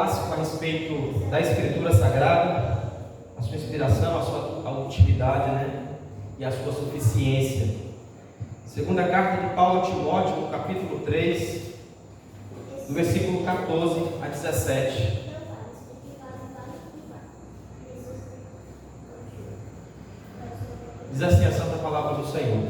clássico a respeito da Escritura Sagrada, a sua inspiração, a sua utilidade, e a sua suficiência. Segunda carta de Paulo a Timóteo, no capítulo 3, do versículo 14 a 17. Diz assim a santa palavra do Senhor: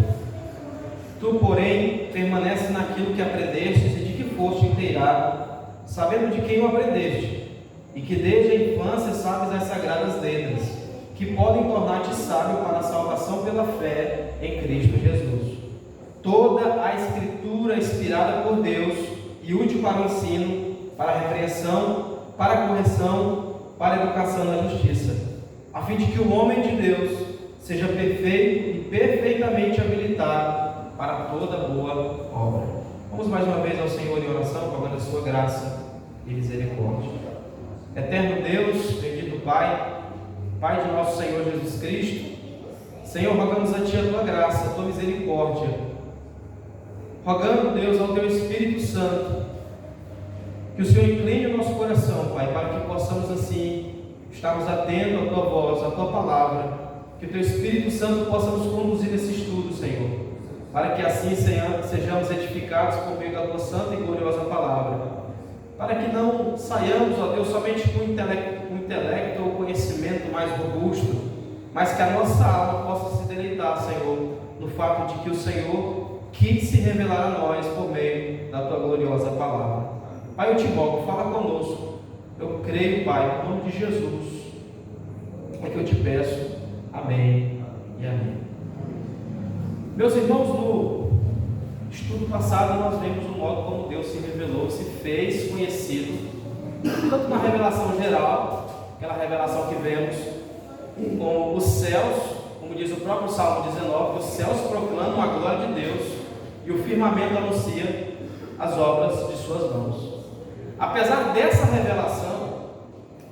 Tu, porém, permanece naquilo que aprendestes e de que foste inteirado, sabendo de quem o aprendeste, e que desde a infância sabes as sagradas letras, que podem tornar-te sábio para a salvação pela fé em Cristo Jesus. Toda a Escritura é inspirada por Deus e útil para o ensino, para a repreensão, para a correção, para a educação na justiça, a fim de que o homem de Deus seja perfeito e perfeitamente habilitado para toda boa obra. Vamos mais uma vez ao Senhor em oração, rogando a sua graça e misericórdia. Eterno Deus, bendito Pai, Pai de nosso Senhor Jesus Cristo, Senhor, rogamos a Ti a Tua graça, a Tua misericórdia, rogando, Deus, ao Teu Espírito Santo, que o Senhor incline o nosso coração, Pai, para que possamos assim estarmos atentos à Tua voz, à Tua palavra, que o Teu Espírito Santo possa nos conduzir nesse estudo, Senhor, para que assim sejamos edificados por meio da Tua santa e gloriosa palavra, para que não saiamos, ó Deus, somente com intelecto ou conhecimento mais robusto, mas que a nossa alma possa se deleitar, Senhor, no fato de que o Senhor quis se revelar a nós por meio da Tua gloriosa palavra. Pai, eu te rogo, fala conosco. Eu creio, Pai, em nome de Jesus, é que eu te peço. Amém e amém. Meus irmãos, no estudo passado nós vimos o modo como Deus se revelou, se fez conhecido, tanto na revelação geral, aquela revelação que vemos com os céus, como diz o próprio Salmo 19, os céus proclamam a glória de Deus e o firmamento anuncia as obras de suas mãos. Apesar dessa revelação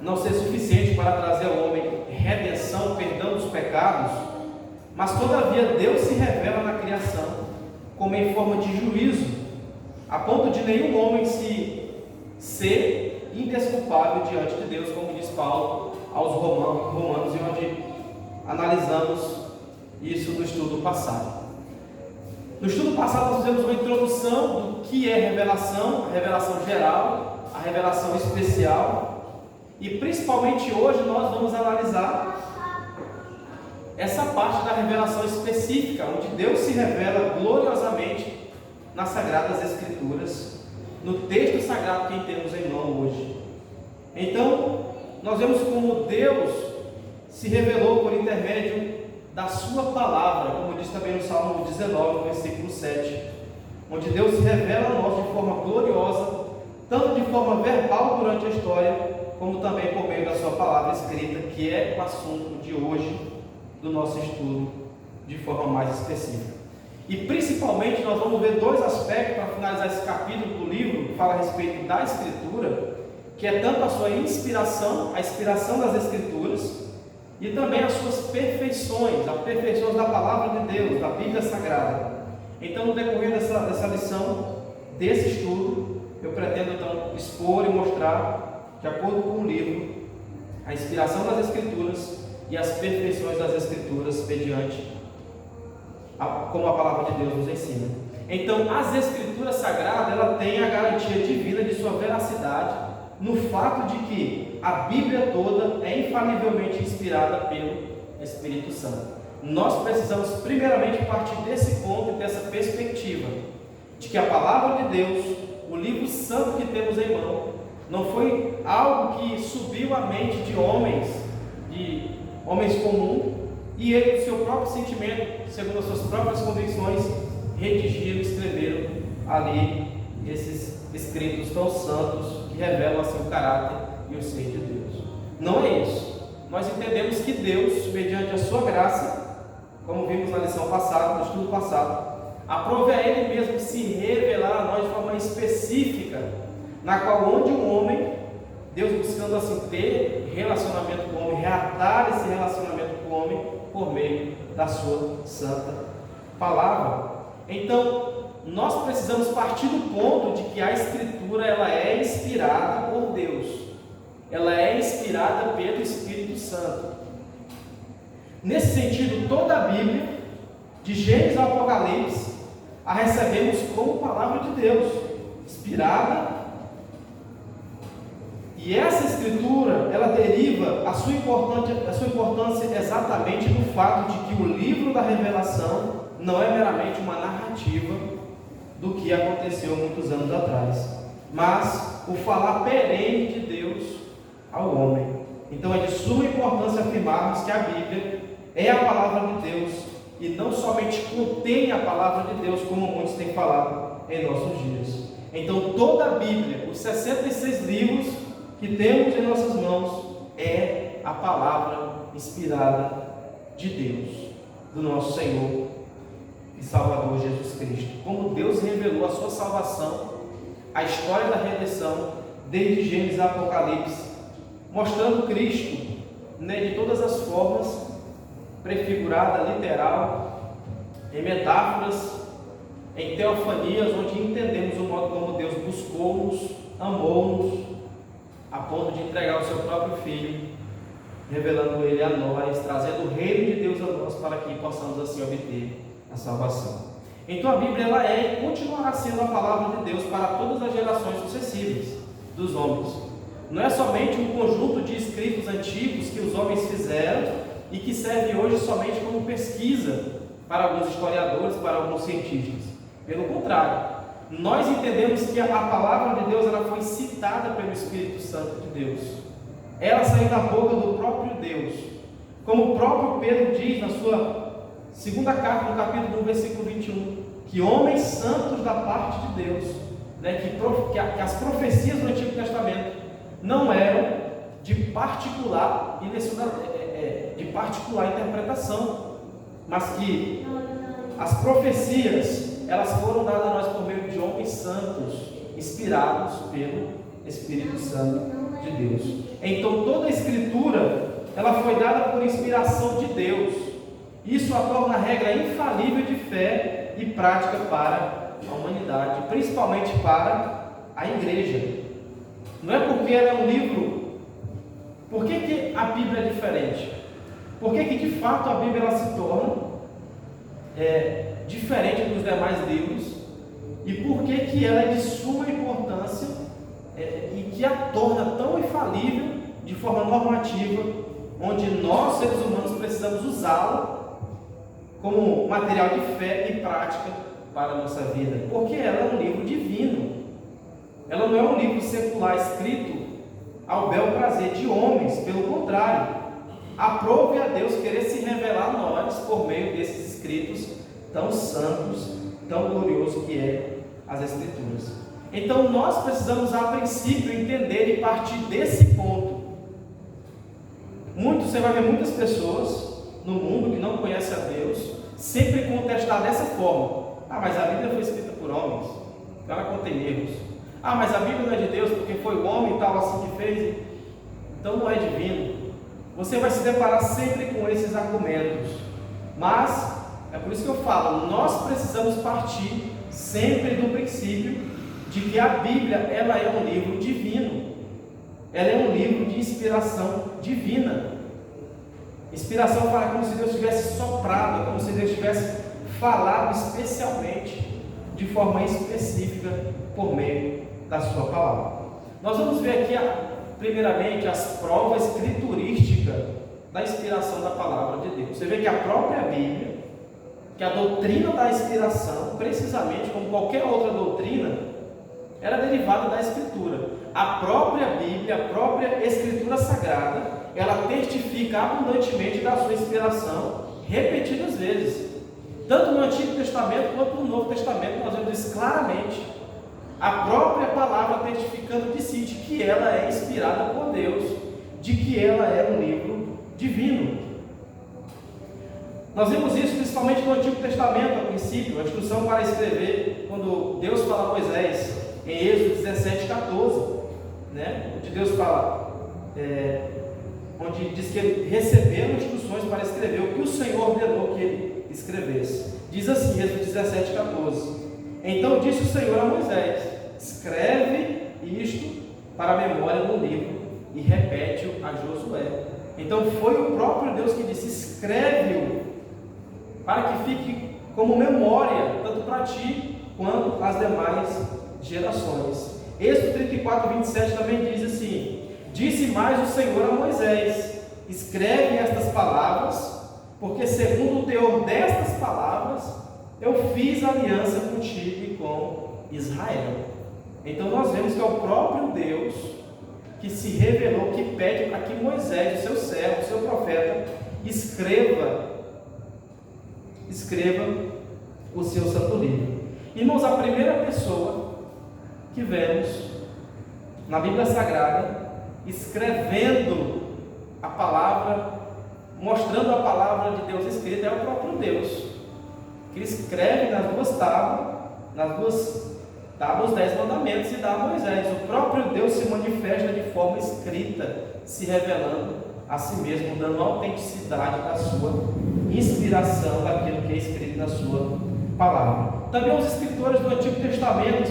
não ser suficiente para trazer ao homem redenção, perdão dos pecados, mas todavia Deus se revela na criação como em forma de juízo, a ponto de nenhum homem ser indesculpável diante de Deus, como diz Paulo aos Romanos, e onde analisamos isso no estudo passado. No estudo passado nós fizemos uma introdução do que é revelação, a revelação geral, a revelação especial, e principalmente hoje nós vamos analisar essa parte da revelação específica, onde Deus se revela gloriosamente nas Sagradas Escrituras, no texto sagrado que temos em mão hoje. Então, nós vemos como Deus se revelou por intermédio da sua palavra, como diz também no Salmo 19, versículo 7, onde Deus se revela a nós de forma gloriosa, tanto de forma verbal durante a história, como também por meio da sua palavra escrita, que é o assunto de hoje do nosso estudo de forma mais específica. E principalmente nós vamos ver dois aspectos para finalizar esse capítulo do livro, que fala a respeito da Escritura, que é tanto a sua inspiração, a inspiração das Escrituras, e também as suas perfeições, as perfeições da palavra de Deus, da Bíblia Sagrada. Então, no decorrer dessa lição, desse estudo, eu pretendo então expor e mostrar, de acordo com o livro, a inspiração das Escrituras e as perfeições das Escrituras mediante como a palavra de Deus nos ensina. Então, as Escrituras Sagradas, ela tem a garantia divina de sua veracidade no fato de que a Bíblia toda é infalivelmente inspirada pelo Espírito Santo. Nós precisamos primeiramente partir desse ponto e dessa perspectiva de que a palavra de Deus, o livro santo que temos em mão, não foi algo que subiu à mente de homens comuns, e ele, do seu próprio sentimento, segundo as suas próprias convicções, redigiram, escreveram ali esses escritos tão santos que revelam assim o caráter e o ser de Deus. Não é isso. Nós entendemos que Deus, mediante a sua graça, como vimos na lição passada, no estudo passado, aprove a Ele mesmo se revelar a nós de forma específica, na qual onde o homem, Deus buscando assim ter relacionamento com o homem, reatar esse relacionamento com o homem por meio da sua santa palavra. Então, nós precisamos partir do ponto de que a Escritura ela é inspirada por Deus. pelo Espírito Santo. Nesse sentido, toda a Bíblia, de Gênesis ao Apocalipse, a recebemos como palavra de Deus, inspirada. E essa escritura, ela deriva a sua importância exatamente do fato de que o livro da revelação não é meramente uma narrativa do que aconteceu muitos anos atrás, mas o falar perene de Deus ao homem. Então é de suma importância afirmarmos que a Bíblia é a palavra de Deus e não somente contém a palavra de Deus, como muitos têm falado em nossos dias. Então toda a Bíblia, os 66 livros que temos em nossas mãos, é a palavra inspirada de Deus, do nosso Senhor e Salvador Jesus Cristo. Como Deus revelou a sua salvação, a história da redenção, desde Gênesis a Apocalipse, mostrando Cristo, de todas as formas, prefigurada, literal, em metáforas, em teofanias, onde entendemos o modo como Deus buscou-nos, amou-nos, a ponto de entregar o seu próprio Filho, revelando Ele a nós, trazendo o reino de Deus a nós, para que possamos assim obter a salvação. Então a Bíblia ela é e continuará sendo a palavra de Deus para todas as gerações sucessivas dos homens. Não é somente um conjunto de escritos antigos que os homens fizeram e que serve hoje somente como pesquisa para alguns historiadores, para alguns cientistas. Pelo contrário, nós entendemos que a palavra de Deus ela foi citada pelo Espírito Santo de Deus. Ela saiu da boca do próprio Deus. Como o próprio Pedro diz na sua segunda carta, no capítulo 1, versículo 21, que homens santos da parte de Deus, que as profecias do Antigo Testamento não eram de particular interpretação, mas que as profecias elas foram dadas a nós por meio de homens santos, inspirados pelo Espírito Santo de Deus. Então toda a Escritura ela foi dada por inspiração de Deus. Isso a torna a regra infalível de fé e prática para a humanidade, principalmente para a igreja. Não é porque ela é um livro. Por que a Bíblia é diferente? Por que de fato a Bíblia ela se torna diferente dos demais livros? E por que ela é de suma importância e que a torna tão infalível de forma normativa, onde nós, seres humanos, precisamos usá-la como material de fé e prática para a nossa vida? Porque ela é um livro divino. Ela não é um livro secular escrito ao bel prazer de homens. Pelo contrário, aprove a Deus querer se revelar a nós por meio desses escritos tão santos, tão glorioso que é as Escrituras. Então nós precisamos a princípio entender e partir desse ponto. Você vai ver muitas pessoas no mundo que não conhecem a Deus sempre contestar dessa forma: mas a Bíblia foi escrita por homens, ela contém erros. Mas a Bíblia não é de Deus porque foi o homem e tal assim que fez, então não é divino. Você vai se deparar sempre com esses argumentos, mas é por isso que eu falo, nós precisamos partir sempre do princípio de que a Bíblia ela é um livro divino, ela é um livro de inspiração divina. Inspiração fala como se Deus tivesse soprado, como se Deus tivesse falado especialmente, de forma específica, por meio da sua palavra. Nós vamos ver aqui primeiramente as provas escriturísticas da inspiração da palavra de Deus. Você vê que a própria Bíblia, que a doutrina da inspiração, precisamente como qualquer outra doutrina, era derivada da Escritura. A própria Bíblia, a própria Escritura Sagrada, ela testifica abundantemente da sua inspiração repetidas vezes. Tanto no Antigo Testamento quanto no Novo Testamento, nós vemos isso claramente. A própria palavra testificando de si, de que ela é inspirada por Deus, de que ela é um livro divino. Nós vemos isso principalmente no Antigo Testamento, a princípio, a instrução para escrever, quando Deus fala a Moisés, em Êxodo 17:14, onde Deus fala, onde diz que ele recebeu instruções para escrever o que o Senhor ordenou que ele escrevesse. Diz assim, Êxodo 17:14: Então disse o Senhor a Moisés: escreve isto para a memória no livro e repete-o a Josué. Então foi o próprio Deus que disse: escreve-o, para que fique como memória, tanto para ti quanto as demais gerações. Êxodo 34, 27 também diz assim: disse mais o Senhor a Moisés: escreve estas palavras, porque segundo o teor destas palavras eu fiz aliança contigo e com Israel. Então nós vemos que é o próprio Deus que se revelou, que pede para que Moisés, o seu servo, o seu profeta, escreva o seu santo livro. Irmãos, a primeira pessoa que vemos na Bíblia Sagrada escrevendo a palavra, mostrando a palavra de Deus escrita, é o próprio Deus, que escreve nas duas tábuas 10 mandamentos e dá a Moisés. O próprio Deus se manifesta de forma escrita, se revelando a si mesmo, dando autenticidade da sua inspiração, daquilo que é escrito na sua palavra. Também os escritores do Antigo Testamento,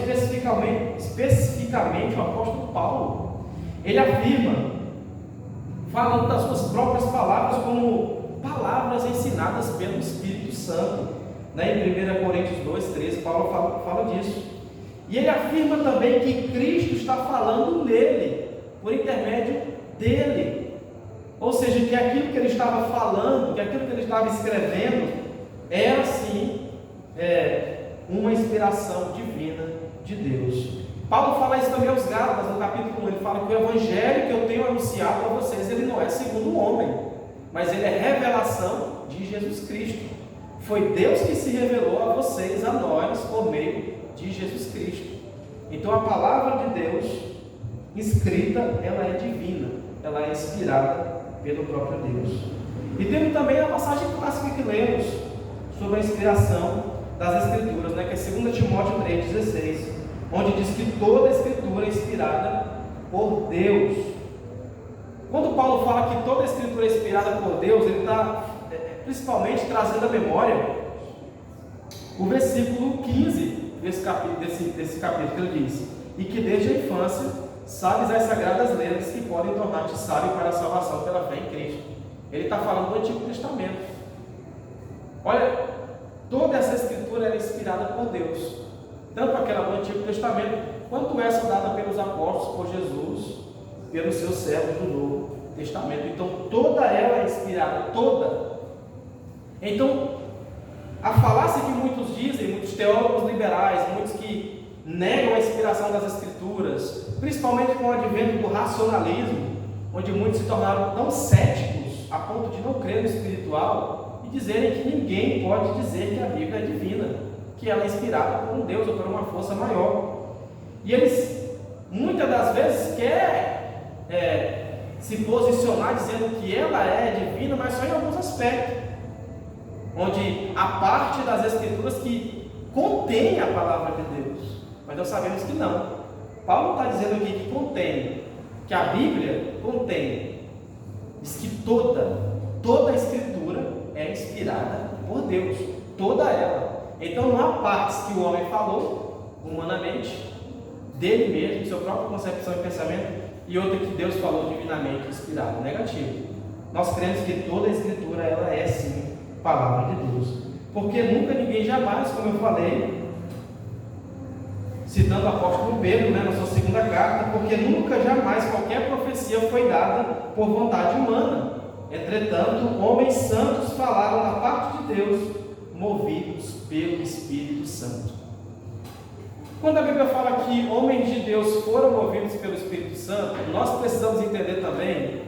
especificamente o apóstolo Paulo, ele afirma, falando das suas próprias palavras como palavras ensinadas pelo Espírito Santo. Em 1 Coríntios 2:13, Paulo fala disso. E ele afirma também que Cristo está falando nele, por intermédio dele. Ou seja, que aquilo que ele estava falando, que aquilo que ele estava escrevendo, era sim uma inspiração divina de Deus. Paulo fala isso também aos Gálatas, no capítulo 1, ele fala que o evangelho que eu tenho anunciado a vocês, ele não é segundo o homem, mas ele é revelação de Jesus Cristo. Foi Deus que se revelou a vocês, a nós, por meio de Jesus Cristo. Então a palavra de Deus escrita, ela é divina, ela é inspirada pelo próprio Deus. E temos também a passagem clássica que lemos sobre a inspiração das Escrituras, que é 2 Timóteo 3,16, onde diz que toda a Escritura é inspirada por Deus. Quando Paulo fala que toda a Escritura é inspirada por Deus, ele está principalmente trazendo à memória o versículo 15 desse capítulo, ele diz: e que desde a infância sabes as sagradas letras que podem tornar-te sábio para a salvação pela fé em Cristo. Ele está falando do Antigo Testamento. Olha, toda essa Escritura é inspirada por Deus, tanto aquela do Antigo Testamento, quanto essa dada pelos apóstolos, por Jesus, pelos seus servos do Novo Testamento. Então toda ela é inspirada, toda. Então, a falácia que muitos dizem, muitos teólogos liberais, muitos que negam a inspiração das Escrituras, principalmente com o advento do racionalismo, onde muitos se tornaram tão céticos a ponto de não crer no espiritual e dizerem que ninguém pode dizer que a Bíblia é divina, que ela é inspirada por um Deus ou por uma força maior. E eles, muitas das vezes, querem se posicionar dizendo que ela é divina, mas só em alguns aspectos, onde a parte das Escrituras que contém a palavra de Deus, mas nós sabemos que não. Paulo está dizendo aqui que contém, que a Bíblia contém, diz que toda a Escritura é inspirada por Deus, toda ela. Então não há partes que o homem falou humanamente, dele mesmo, de sua própria concepção e pensamento, e outra que Deus falou divinamente, inspirado, negativo. Nós cremos que toda a Escritura, ela é sim palavra de Deus, porque nunca ninguém jamais, como eu falei, citando o apóstolo Pedro, na sua segunda carta, porque nunca jamais qualquer profecia foi dada por vontade humana. Entretanto, homens santos falaram da parte de Deus, movidos pelo Espírito Santo. Quando a Bíblia fala que homens de Deus foram movidos pelo Espírito Santo, nós precisamos entender também,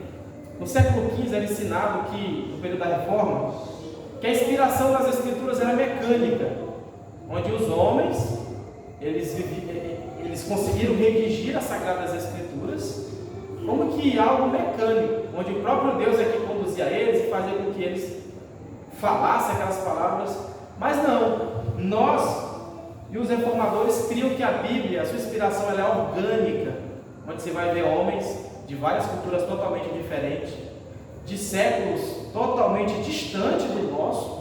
no século XV era ensinado que, no período da Reforma, que a inspiração das Escrituras era mecânica, onde os homens eles conseguiram redigir as Sagradas Escrituras como que algo mecânico, onde o próprio Deus é que conduzia eles e fazia com que eles falassem aquelas palavras. Mas não, nós e os reformadores criam que a Bíblia, a sua inspiração, ela é orgânica, onde você vai ver homens de várias culturas totalmente diferentes, de séculos totalmente distantes do nosso,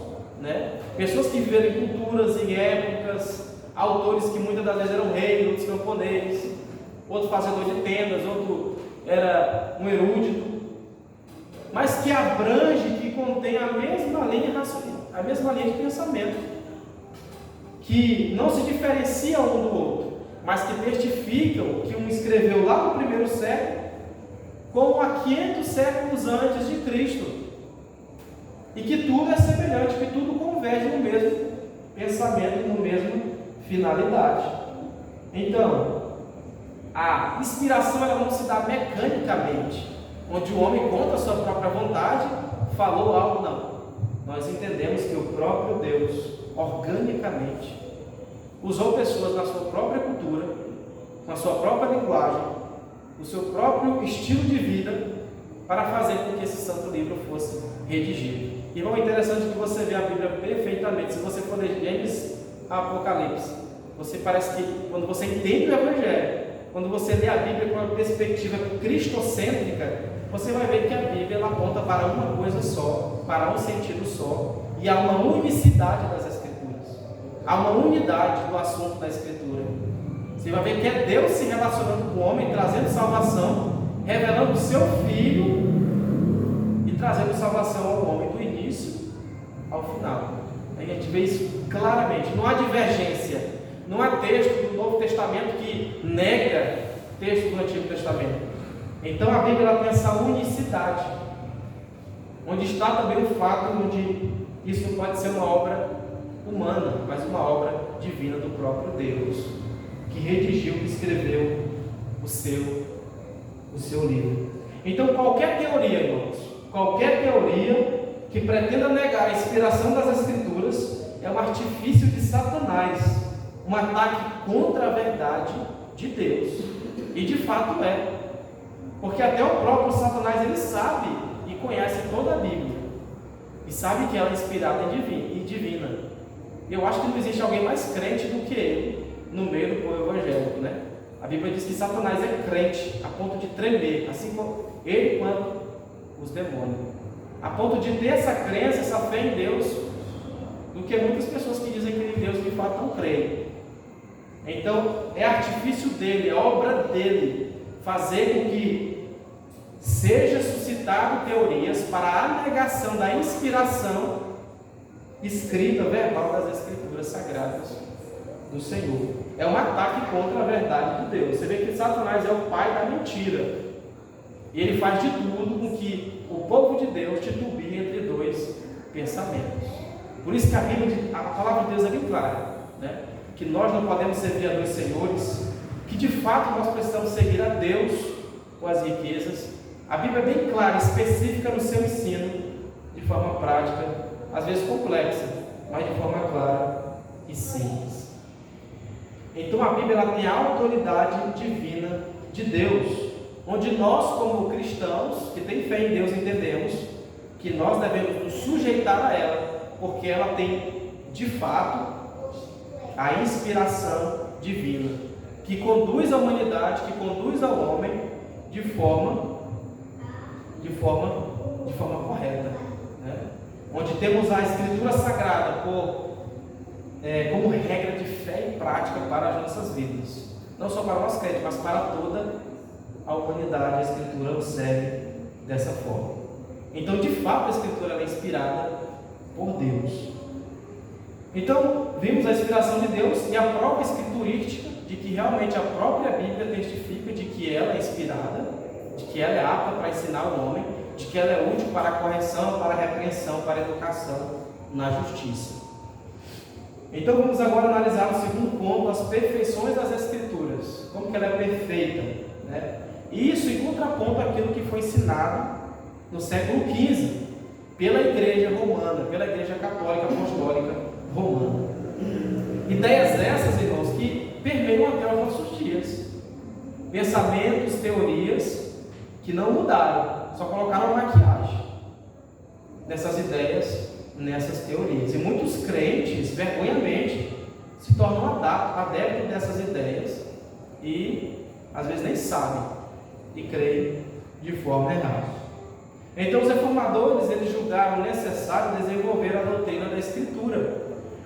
pessoas que viveram em culturas, em épocas, autores que muitas das vezes eram reis, outros camponeses, outro fazedor de tendas, outro era um erudito, mas que abrange, que contém a mesma linha de pensamento, que não se diferencia um do outro, mas que testificam que um escreveu lá no primeiro século, como há 500 séculos antes de Cristo, e que tudo é semelhante, que tudo converge no mesmo pensamento, no mesmo finalidade. Então, a inspiração ela não se dá mecanicamente, onde o homem contra a sua própria vontade falou algo, não. Nós entendemos que o próprio Deus, organicamente, usou pessoas na sua própria cultura, com a sua própria linguagem, o seu próprio estilo de vida, para fazer com que esse santo livro fosse redigido. Irmão, é interessante que você vê a Bíblia perfeitamente. Se você for ler Gênesis a Apocalipse, você parece que, quando você entende o Evangelho, quando você lê a Bíblia com uma perspectiva cristocêntrica, você vai ver que a Bíblia ela aponta para uma coisa só, para um sentido só, e há uma unicidade das Escrituras, há uma unidade do assunto da Escritura. Você vai ver que é Deus se relacionando com o homem, trazendo salvação, revelando o seu Filho e trazendo salvação ao homem do início ao final. A gente vê isso claramente. Não há divergência, não há texto do Novo Testamento que nega texto do Antigo Testamento. Então a Bíblia ela tem essa unicidade, onde está também o fato de isso não pode ser uma obra humana, mas uma obra divina do próprio Deus, que redigiu, que escreveu o seu livro. Então qualquer teoria, irmãos, qualquer teoria que pretenda negar a inspiração das Escrituras é um artifício de Satanás, um ataque contra a verdade de Deus. E de fato é, porque até o próprio Satanás ele sabe e conhece toda a Bíblia e sabe que ela é inspirada e divina. Eu acho que não existe alguém mais crente do que ele no meio do povo evangélico, né? A Bíblia diz que Satanás é crente a ponto de tremer, assim como ele quanto os demônios, a ponto de ter essa crença, essa fé em Deus, do que muitas pessoas que dizem que em Deus de fato não creem. Então é artifício dele, é obra dele fazer com que seja suscitado teorias para a negação da inspiração escrita, verbal das Escrituras Sagradas do Senhor. É um ataque contra a verdade de Deus. Você vê que Satanás é o pai da mentira, e ele faz de tudo com que o povo de Deus titubie entre dois pensamentos. Por isso que a palavra de Deus é bem clara, né? Que nós não podemos servir a dois senhores, que de fato nós precisamos seguir a Deus com as riquezas. A Bíblia é bem clara, específica no seu ensino, de forma prática, às vezes complexa, mas de forma clara e simples. Então a Bíblia ela tem a autoridade divina de Deus, onde nós, como cristãos que têm fé em Deus, entendemos que nós devemos nos sujeitar a ela, porque ela tem de fato a inspiração divina, que conduz a humanidade, que conduz ao homem de forma correta, né? Onde temos a Escritura Sagrada como regra de fé e prática para as nossas vidas, não só para nós crentes, mas para toda a humanidade. A Escritura nos serve dessa forma. Então, de fato, a Escritura é inspirada por Deus. Então, vimos a inspiração de Deus e a própria escriturística, de que realmente a própria Bíblia testifica de que ela é inspirada, de que ela é apta para ensinar o homem, de que ela é útil para a correção, para a repreensão, para a educação na justiça. Então vamos agora analisar no segundo ponto as perfeições das Escrituras, como que ela é perfeita, né? E isso em contraponto àquilo que foi ensinado no século XV pela Igreja Romana, pela Igreja Católica Apostólica Romana. Ideias essas, irmãos, que permeiam até os nossos dias. Pensamentos, teorias que não mudaram, só colocaram maquiagem nessas ideias, nessas teorias. E muitos crentes, vergonhamente, se tornam adeptos dessas ideias e às vezes nem sabem e creem de forma errada. Então os reformadores, eles julgaram necessário desenvolver a doutrina da Escritura,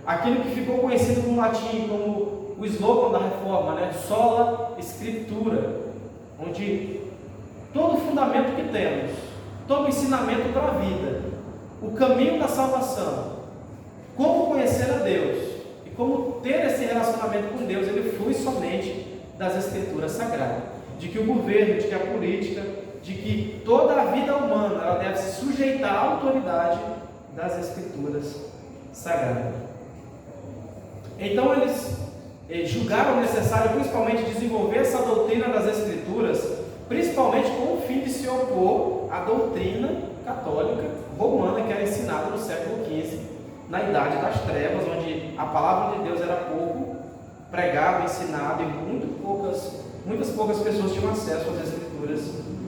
aquilo que ficou conhecido no latim como o slogan da reforma, né? Sola Scriptura, onde todo o fundamento que temos, todo o ensinamento para a vida, o caminho da salvação, como conhecer a Deus e como ter esse relacionamento com Deus, ele flui somente das Escrituras Sagradas. De que o governo, de que a política, de que toda a vida humana ela deve se sujeitar à autoridade das Escrituras Sagradas. Então eles julgaram necessário principalmente desenvolver essa doutrina das Escrituras, principalmente com o fim de se opor à doutrina católica romana que era ensinada no século XV, na Idade das Trevas, onde a palavra de Deus era pouco pregada, ensinada, e muitas poucas pessoas tinham acesso às Escrituras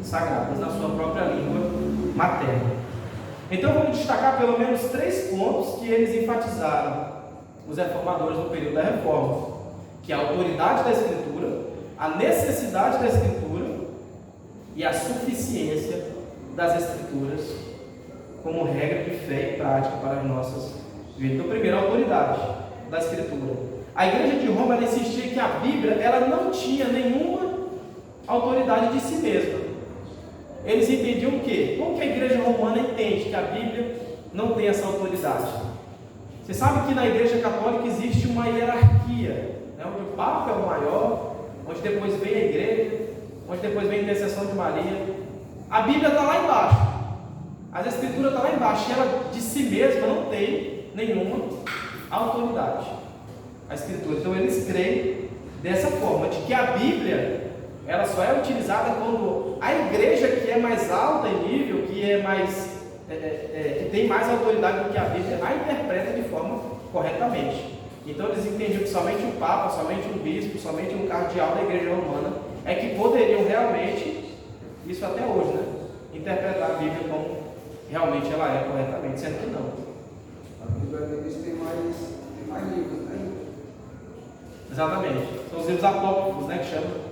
Sagradas na sua própria língua materna. Então vamos destacar pelo menos 3 pontos que eles enfatizaram, os reformadores no período da Reforma, que é a autoridade da Escritura, a necessidade da Escritura e a suficiência das Escrituras como regra de fé e prática para as nossas vidas. Então, primeiro, a autoridade da Escritura. A igreja de Roma ela insistia que a Bíblia ela não tinha nenhuma autoridade de si mesma. Eles entendiam o quê? Como que a igreja romana entende que a Bíblia não tem essa autoridade? Você sabe que na igreja católica existe uma hierarquia, né? Onde o Papa é o maior, onde depois vem a igreja, onde depois vem a intercessão de Maria. A Bíblia está lá embaixo, as Escrituras estão lá embaixo, e ela de si mesma não tem nenhuma autoridade. A Escritura, então eles creem dessa forma, de que a Bíblia ela só é utilizada quando a igreja que é mais alta em nível, que é mais que tem mais autoridade do que a Bíblia, a interpreta de forma corretamente. Então eles entendiam que somente um Papa, somente um bispo, somente um cardeal da igreja romana é que poderiam realmente, isso até hoje, né, interpretar a Bíblia como realmente ela é corretamente, sendo que não. A Bíblia deles tem mais livros, né? Exatamente, são os livros apócrifos, né, que chamam.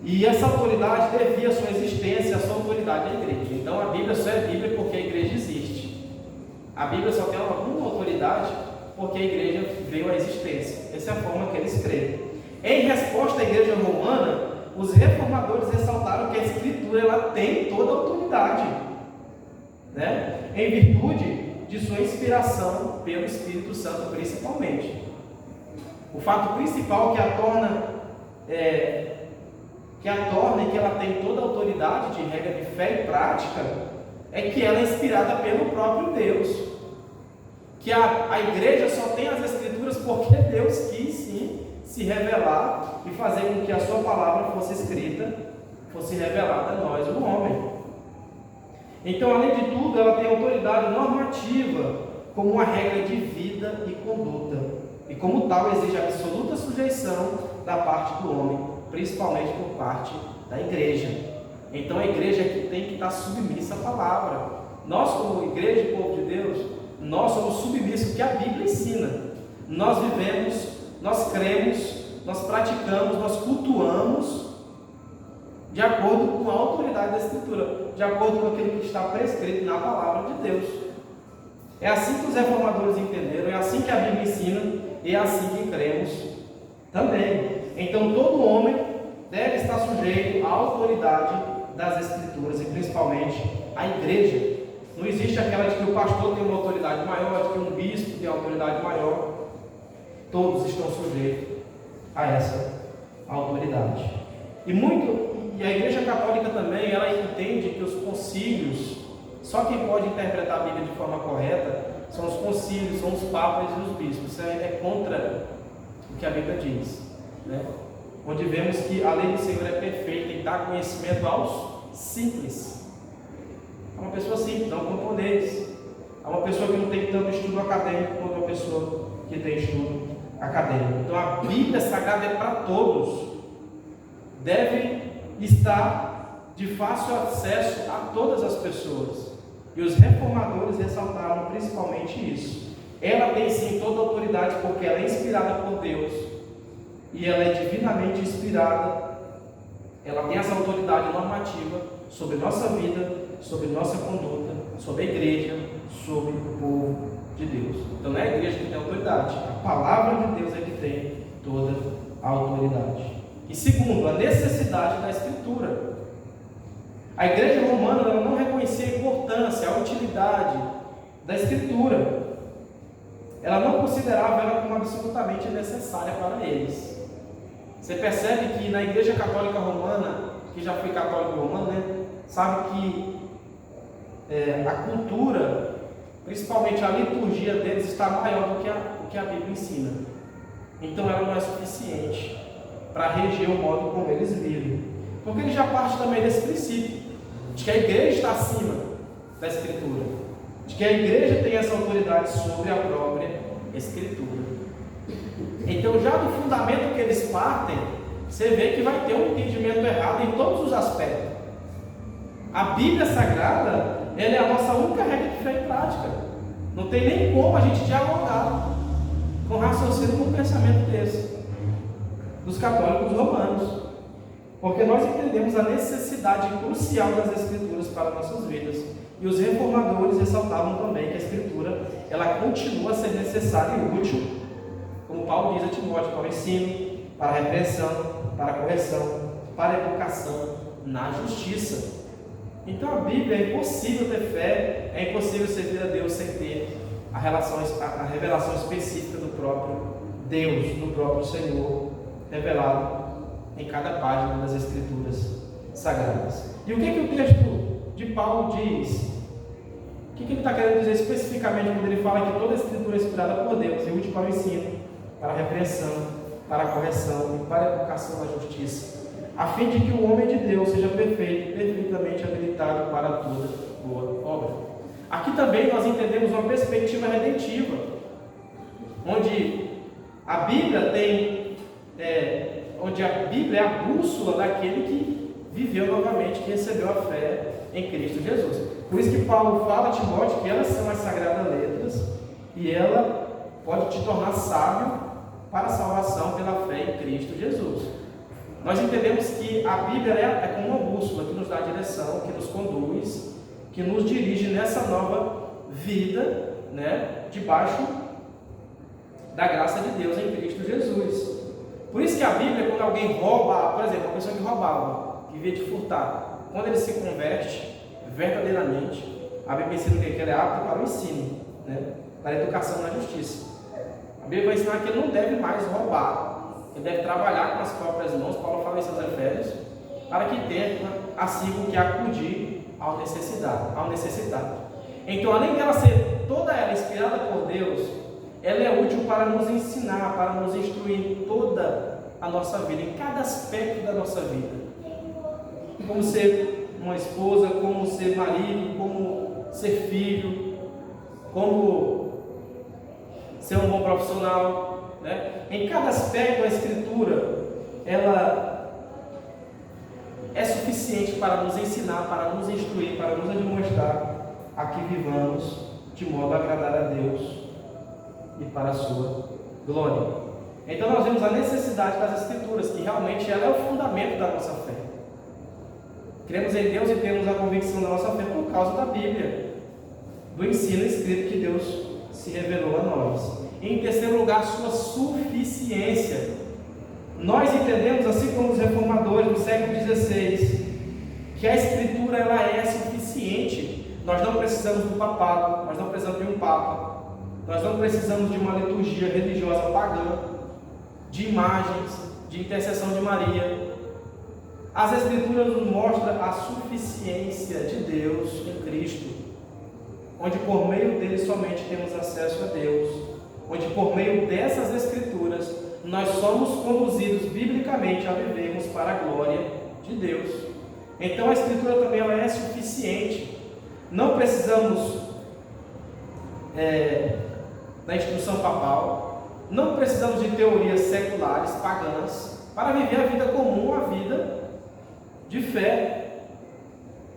E essa autoridade devia a sua existência, a sua autoridade à igreja. Então a Bíblia só é Bíblia porque a igreja existe. A Bíblia só tem alguma autoridade porque a igreja veio à existência. Essa é a forma que eles creem. Em resposta à igreja romana, os reformadores ressaltaram que a Escritura ela tem toda a autoridade, né? Em virtude de sua inspiração pelo Espírito Santo, principalmente. O fato principal que a torna e que ela tem toda a autoridade de regra de fé e prática é que ela é inspirada pelo próprio Deus. Que a igreja só tem as Escrituras porque Deus quis sim se revelar e fazer com que a sua palavra fosse escrita, fosse revelada a nós, o homem. Então, além de tudo, ela tem autoridade normativa como uma regra de vida e conduta, e como tal exige absoluta sujeição da parte do homem, principalmente por parte da igreja. Então a igreja que tem que estar submissa à palavra. Nós, como igreja e povo de Deus, nós somos submissos ao que a Bíblia ensina. Nós vivemos, nós cremos, nós praticamos, nós cultuamos de acordo com a autoridade da Escritura, de acordo com aquilo que está prescrito na palavra de Deus. É assim que os reformadores entenderam, é assim que a Bíblia ensina e é assim que cremos também. Então todo homem deve estar sujeito à autoridade das Escrituras e principalmente à igreja. Não existe aquela de que o pastor tem uma autoridade maior, de que um bispo tem uma autoridade maior. Todos estão sujeitos a essa autoridade. E a igreja católica também, ela entende que os concílios, só quem pode interpretar a Bíblia de forma correta são os concílios, são os papas e os bispos. Isso é contra o que a Bíblia diz, né? Onde vemos que a lei do Senhor é perfeita em dar conhecimento aos simples. A uma pessoa simples, a um camponês, a uma pessoa que não tem tanto estudo acadêmico quanto uma pessoa que tem estudo acadêmico. Então a Bíblia Sagrada é para todos, deve estar de fácil acesso a todas as pessoas. E os reformadores ressaltaram principalmente isso. Ela tem sim toda a autoridade porque ela é inspirada por Deus e ela é divinamente inspirada. Ela tem essa autoridade normativa sobre nossa vida, sobre nossa conduta, sobre a igreja, sobre o povo de Deus. Então não é a igreja que tem autoridade, a palavra de Deus é que tem toda a autoridade. E segundo, a necessidade da Escritura. A igreja romana ela não reconhecia a importância, a utilidade da Escritura. Ela não considerava ela como absolutamente necessária para eles. Você percebe que na igreja católica romana, que já foi católico romano, né, sabe que a cultura, principalmente a liturgia deles, está maior do que a Bíblia ensina. Então ela não é suficiente para reger o modo como eles vivem. Porque ele já parte também desse princípio, de que a igreja está acima da Escritura, de que a igreja tem essa autoridade sobre a própria Escritura. Então, já do fundamento que eles partem, você vê que vai ter um entendimento errado em todos os aspectos. A Bíblia Sagrada, ela é a nossa única regra de fé e prática. Não tem nem como a gente dialogar com raciocínio, com um pensamento desse, dos católicos romanos. Porque nós entendemos a necessidade crucial das Escrituras para nossas vidas. E os reformadores ressaltavam também que a Escritura, ela continua a ser necessária e útil, como Paulo diz a Timóteo, para o ensino, para a repreensão, para a correção, para a educação na justiça. Então a Bíblia é impossível ter fé, é impossível servir a Deus sem ter a revelação específica do próprio Deus, do próprio Senhor, revelado em cada página das Escrituras Sagradas. E o que o texto de Paulo diz? O que ele está querendo dizer especificamente quando ele fala que toda a Escritura é inspirada por Deus e útil para o ensino, para a repreensão, para a correção e para a educação na justiça, a fim de que o homem de Deus seja perfeito e perfeitamente habilitado para toda boa obra. Aqui também nós entendemos uma perspectiva redentiva, onde a Bíblia é a bússola daquele que viveu novamente, que recebeu a fé em Cristo Jesus. Por isso que Paulo fala a Timóteo que elas são as sagradas letras e ela pode te tornar sábio para a salvação pela fé em Cristo Jesus. Nós entendemos que a Bíblia é como uma bússola que nos dá direção, que nos conduz, que nos dirige nessa nova vida, né, debaixo da graça de Deus em Cristo Jesus. Por isso que a Bíblia, quando alguém rouba, por exemplo, uma pessoa que roubava, que vivia de furtar, quando ele se converte verdadeiramente, a Bíblia ensina que ele é apto para o ensino, né, para a educação na justiça. A Bíblia vai ensinar que ele não deve mais roubar, ele deve trabalhar com as próprias mãos. Paulo fala isso aos Efésios, para que tenha assim o que acudir ao necessitado. Então, além dela ser toda ela inspirada por Deus, ela é útil para nos ensinar, para nos instruir em toda a nossa vida, em cada aspecto da nossa vida. Como ser uma esposa, como ser marido, como ser filho, como ser um bom profissional, né? Em cada aspecto a Escritura, ela é suficiente para nos ensinar, para nos instruir, para nos demonstrar a que vivamos de modo a agradar a Deus e para a sua glória. Então nós vemos a necessidade das Escrituras, que realmente ela é o fundamento da nossa fé. Cremos em Deus e temos a convicção da nossa fé por causa da Bíblia, do ensino escrito que Deus se revelou a nós. E em terceiro lugar, sua suficiência. Nós entendemos, assim como os reformadores do século XVI, que a Escritura ela é suficiente. Nós não precisamos do papado, nós não precisamos de um papa, nós não precisamos de uma liturgia religiosa pagã, de imagens, de intercessão de Maria. As Escrituras nos mostram a suficiência de Deus em Cristo, onde por meio dele somente temos acesso a Deus, onde por meio dessas Escrituras nós somos conduzidos biblicamente a vivermos para a glória de Deus. Então a Escritura também ela é suficiente. Não precisamos da instrução papal, não precisamos de teorias seculares, pagãs, para viver a vida comum, a vida de fé.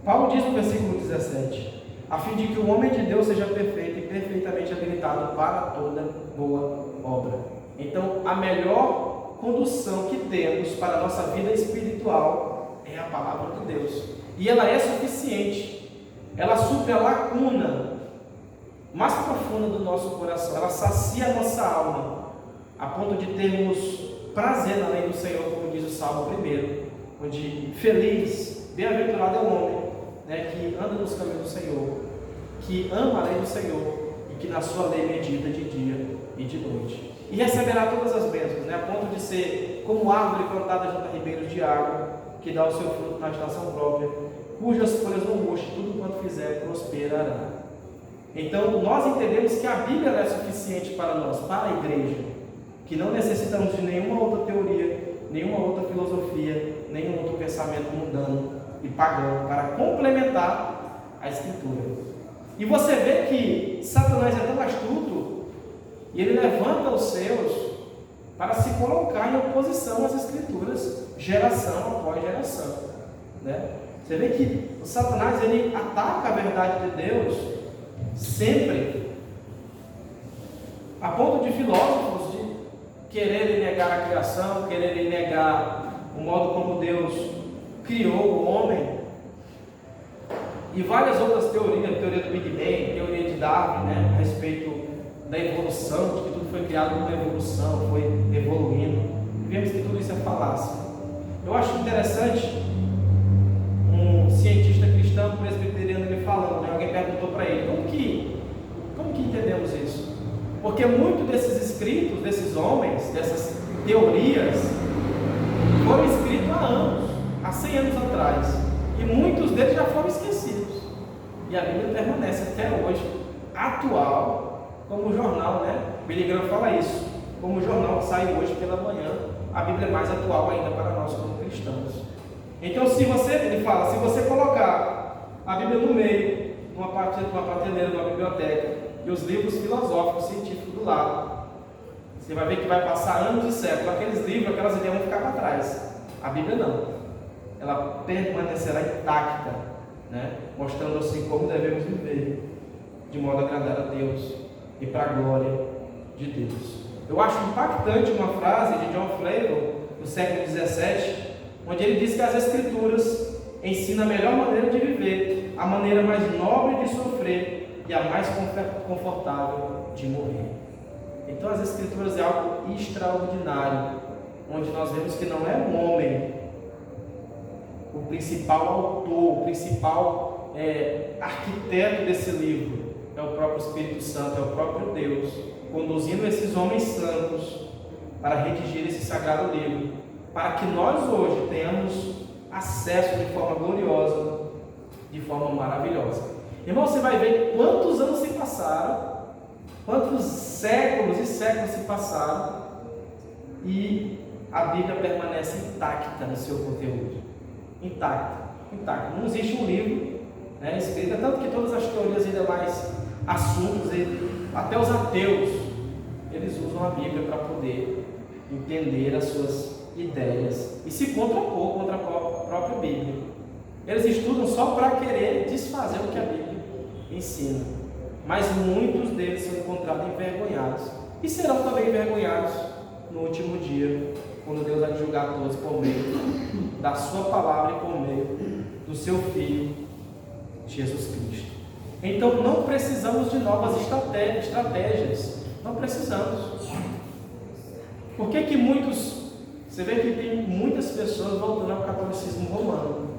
Paulo diz no versículo 17: a fim de que o homem de Deus seja perfeito e perfeitamente habilitado para toda boa obra. Então, a melhor condução que temos para a nossa vida espiritual é a palavra de Deus. E ela é suficiente. Ela supre a lacuna mais profunda do nosso coração. Ela sacia a nossa alma, a ponto de termos prazer na lei do Senhor, como diz o Salmo 1, onde feliz, bem-aventurado é o homem, né, que anda nos caminhos do Senhor, que ama a lei do Senhor e que na sua lei medita de dia e de noite. E receberá todas as bênçãos, né, a ponto de ser como árvore plantada junto a ribeiros de água, que dá o seu fruto na estação própria, cujas folhas não murchem, tudo quanto fizer prosperará. Então, nós entendemos que a Bíblia é suficiente para nós, para a igreja, que não necessitamos de nenhuma outra teoria, nenhuma outra filosofia, nenhum outro pensamento mundano e pagão para complementar a Escritura. E você vê que Satanás é tão astuto e ele levanta os seus para se colocar em oposição às Escrituras, geração após geração, né? Você vê que o Satanás ele ataca a verdade de Deus sempre, a ponto de filósofos de quererem negar a criação, quererem negar o modo como Deus criou o homem, e várias outras teorias, teoria do Big Bang, teoria de Darwin, né, a respeito da evolução, de que tudo foi criado por evolução, foi evoluindo. Vemos que tudo isso é falácia. Eu acho interessante um cientista cristão presbiteriano me falando, né? Alguém perguntou para ele, como que entendemos isso? Porque muitos desses escritos, desses homens, dessas teorias, foram escritos há anos, há 100 anos atrás, e muitos deles já foram esquecidos, e a Bíblia permanece até hoje, atual, como o jornal, né? Billy Graham fala isso, como o jornal que sai hoje pela manhã, a Bíblia é mais atual ainda para nós como cristãos. Então, ele fala, se você colocar a Bíblia no meio, numa prateleira, numa biblioteca, e os livros filosóficos, científicos do lado, você vai ver que vai passar anos e séculos, aqueles livros, aquelas ideias vão ficar para trás. A Bíblia não, ela permanecerá intacta, né? Mostrando assim como devemos viver, de modo a agradar a Deus e para a glória de Deus. Eu acho impactante uma frase de John Flavel, do século XVII, onde ele diz que as Escrituras ensinam a melhor maneira de viver, a maneira mais nobre de sofrer e a mais confortável de morrer. Então as Escrituras é algo extraordinário, onde nós vemos que não é um homem o principal autor, o principal arquiteto desse livro, é o próprio Espírito Santo, é o próprio Deus, conduzindo esses homens santos para redigir esse sagrado livro, para que nós hoje tenhamos acesso de forma gloriosa, de forma maravilhosa. Irmão, você vai ver quantos anos se passaram, quantos séculos e séculos se passaram, e a Bíblia permanece intacta no seu conteúdo. Intacta. Não existe um livro, né, escrito, tanto que todas as teorias ainda mais assuntos, até os ateus, eles usam a Bíblia para poder entender as suas ideias e se contrapor contra a própria Bíblia. Eles estudam só para querer desfazer o que a Bíblia ensina, mas muitos deles são encontrados envergonhados e serão também envergonhados no último dia, quando Deus vai julgar todos por meio da sua palavra e por meio do seu Filho Jesus Cristo. Então não precisamos de novas estratégias, não precisamos. Por que muitos, você vê que tem muitas pessoas voltando ao catolicismo romano?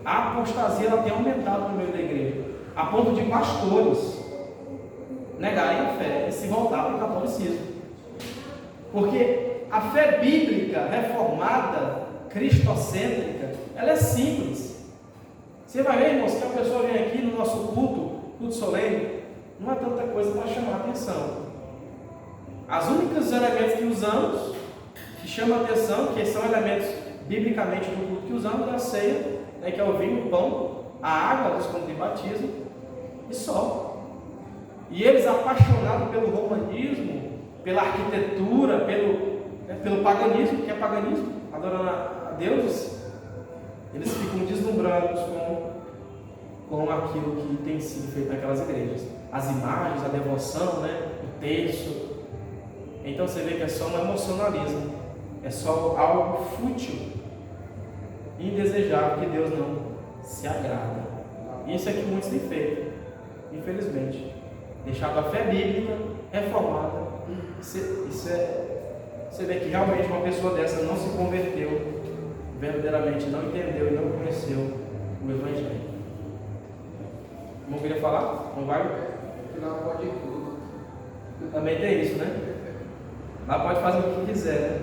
A apostasia ela tem aumentado no meio da igreja, a ponto de pastores negarem a fé e se voltarem para o catolicismo. Porque a fé bíblica, reformada, cristocêntrica, ela é simples. Você vai ver, irmãos, que a pessoa vem aqui no nosso culto solene, não há tanta coisa para chamar a atenção. Os únicos elementos que usamos, que chamam a atenção, que são elementos biblicamente do culto que usamos, é a ceia, né, que é o vinho, o pão, a água dos contos de batismo e só. E eles, apaixonados pelo romanismo, pela arquitetura, pelo paganismo, que é paganismo, adorando a deuses, eles ficam deslumbrados com aquilo que tem sido feito naquelas igrejas. As imagens, a devoção, né, o terço. Então você vê que é só um emocionalismo, é só algo fútil, indesejável, que Deus não se agrada. Isso é que muitos têm feito, infelizmente. Deixado a fé bíblica reformada, isso é você vê que realmente uma pessoa dessa não se converteu, verdadeiramente não entendeu e não conheceu o Evangelho. Não queria falar? Não vai? Lá pode tudo. Também tem isso, né? Lá pode fazer o que quiser, né?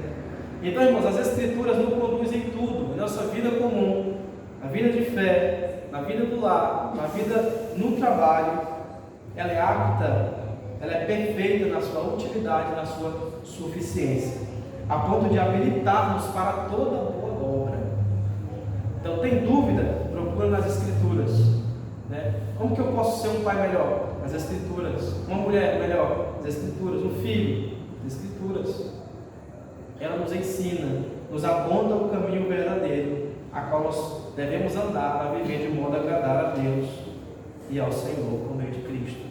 Então, irmãos, as Escrituras nos conduzem em tudo, em nossa vida comum, na vida de fé, na vida do lar, na vida no trabalho. Ela é apta, ela é perfeita na sua utilidade, na sua suficiência, a ponto de habilitar-nos para toda boa obra. Então, tem dúvida? Procura nas Escrituras, né? Como que eu posso ser um pai melhor? Nas Escrituras. Uma mulher melhor? Nas Escrituras. Um filho? Nas Escrituras. Ela nos ensina, nos aponta o caminho verdadeiro, a qual nós devemos andar para viver de modo a agradar a Deus e ao Senhor por meio de Cristo.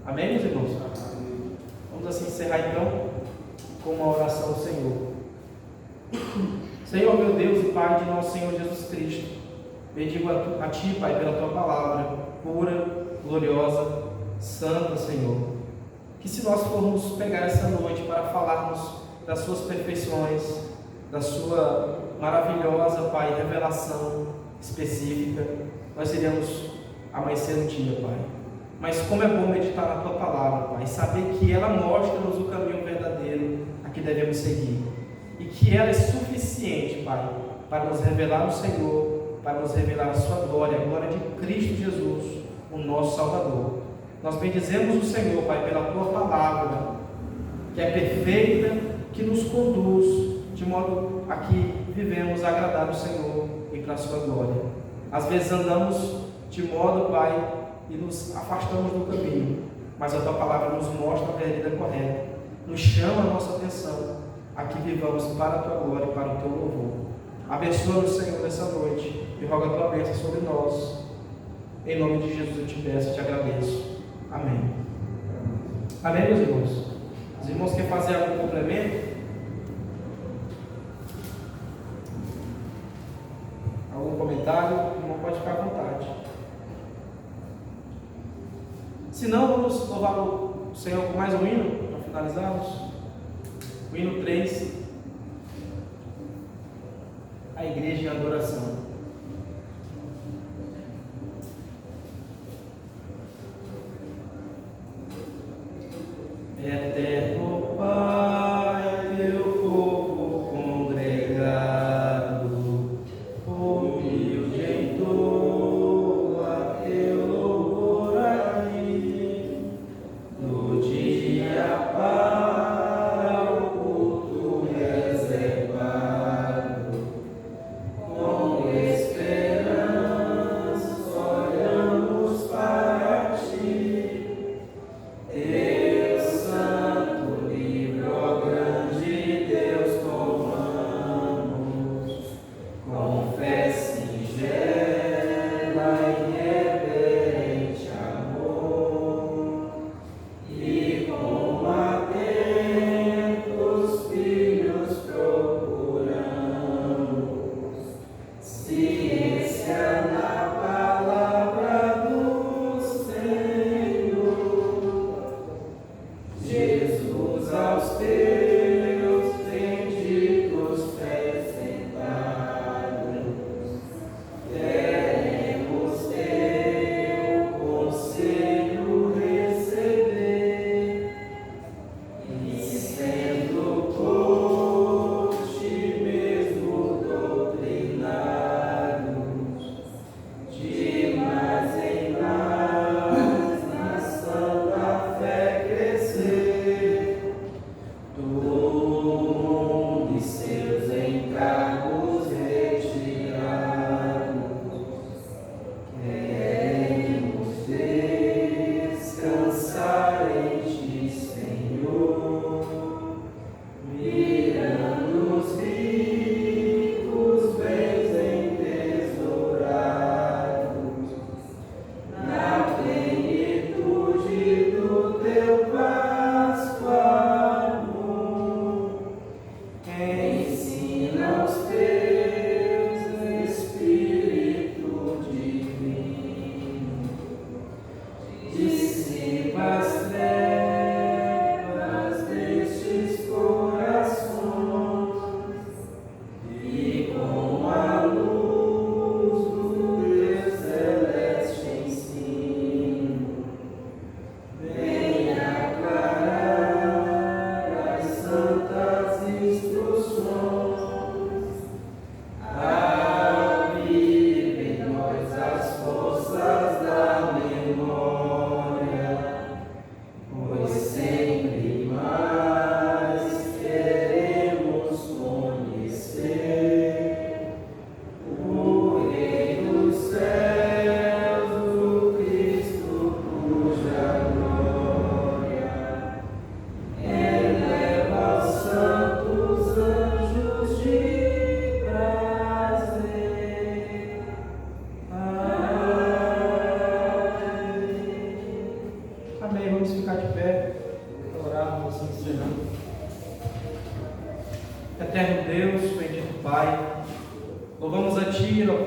Amém, meus irmãos? Vamos assim encerrar então com uma oração ao Senhor. Senhor, meu Deus e Pai de nosso Senhor Jesus Cristo, bendigo a Ti, Pai, pela Tua palavra pura, gloriosa, santa, Senhor. Que se nós formos pegar essa noite para falarmos das Suas perfeições, da Sua maravilhosa, Pai, revelação específica, nós iremos amanhecer no dia, Pai. Mas como é bom meditar na Tua palavra, Pai, saber que ela mostra-nos o caminho verdadeiro a que devemos seguir, e que ela é suficiente, Pai, para nos revelar o Senhor, para nos revelar a Sua glória, a glória de Cristo Jesus, o nosso Salvador. Nós bendizemos o Senhor, Pai, pela Tua palavra, que é perfeita, que nos conduz de modo a que vivemos agradar o Senhor e para a Sua glória. Às vezes andamos de modo, Pai, e nos afastamos do caminho, mas a Tua palavra nos mostra a vereda correta, nos chama a nossa atenção a que vivamos para a Tua glória e para o Teu louvor. Abençoa-nos, Senhor, nessa noite e roga a Tua bênção sobre nós. Em nome de Jesus eu te peço e te agradeço. Amém. Amém, meus irmãos? Os irmãos querem fazer algum complemento? Algum comentário? O irmão pode ficar à vontade. Se não, vamos louvar o Senhor com mais um hino para finalizarmos. O hino 3. A igreja em adoração. Eterno Pai, teu povo congregado, humilde em tua teu louvor aqui, no dia para o culto reservado, com esperança olhamos para ti.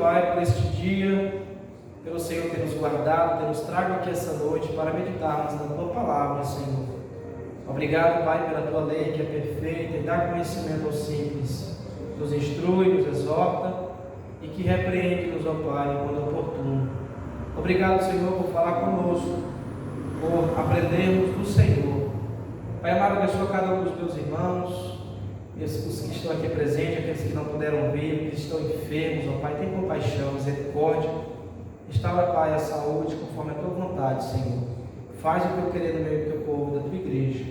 Pai, por este dia, pelo Senhor ter nos guardado, ter nos trago aqui essa noite para meditarmos na Tua Palavra, Senhor. Obrigado, Pai, pela Tua lei que é perfeita e dá conhecimento aos simples, nos instrui, nos exorta e que repreende-nos, ó Pai, quando oportuno. Obrigado, Senhor, por falar conosco, por aprendermos do Senhor. Pai amado, abençoa cada um dos meus irmãos, os que estão aqui presentes, aqueles que não puderam vir, que estão enfermos, ó Pai, tem compaixão, misericórdia. Restaura, Pai, a saúde conforme a Tua vontade, Senhor. Faz o Teu querer no meio do Teu povo, da Tua igreja.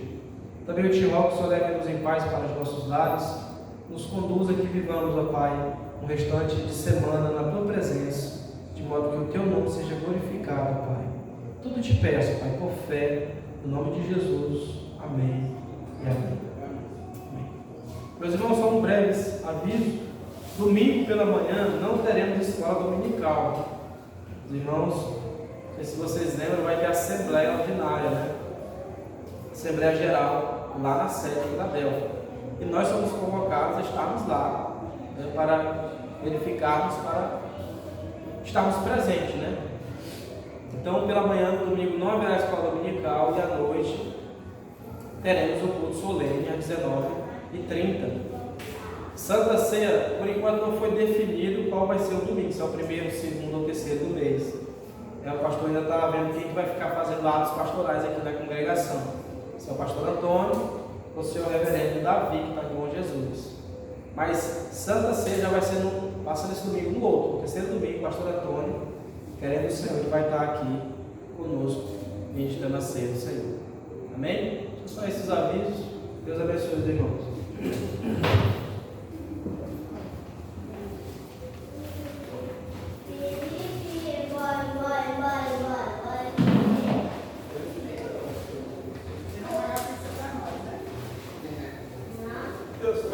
Também eu te rogo que o Senhor leve-nos em paz para os nossos lares, nos conduza que vivamos, ó Pai, um restante de semana na Tua presença, de modo que o Teu nome seja glorificado, Pai. Tudo te peço, Pai, por fé, no nome de Jesus. Amém e amém. Meus irmãos, só um breve aviso. Domingo pela manhã não teremos escola dominical. Os irmãos, não sei se vocês lembram, vai ter assembleia ordinária, né? Assembleia geral, lá na sede da Belfa. E nós somos convocados a estarmos lá, né, para verificarmos, para estarmos presentes, né? Então, pela manhã, no domingo, não haverá escola dominical e à noite teremos o culto solene às 19h30. Santa Ceia, por enquanto não foi definido qual vai ser o domingo, se é o primeiro, segundo ou terceiro do mês. O pastor ainda está vendo quem vai ficar fazendo atos pastorais aqui na congregação. Se é o pastor Antônio ou se é o reverendo Davi, que está com Jesus. Mas Santa Ceia já vai ser passando esse domingo no outro, no terceiro domingo, o pastor Antônio, querendo o Senhor, ele vai estar aqui conosco, ministrando a ceia do Senhor. Amém? São só esses avisos. Deus abençoe os irmãos. Deus,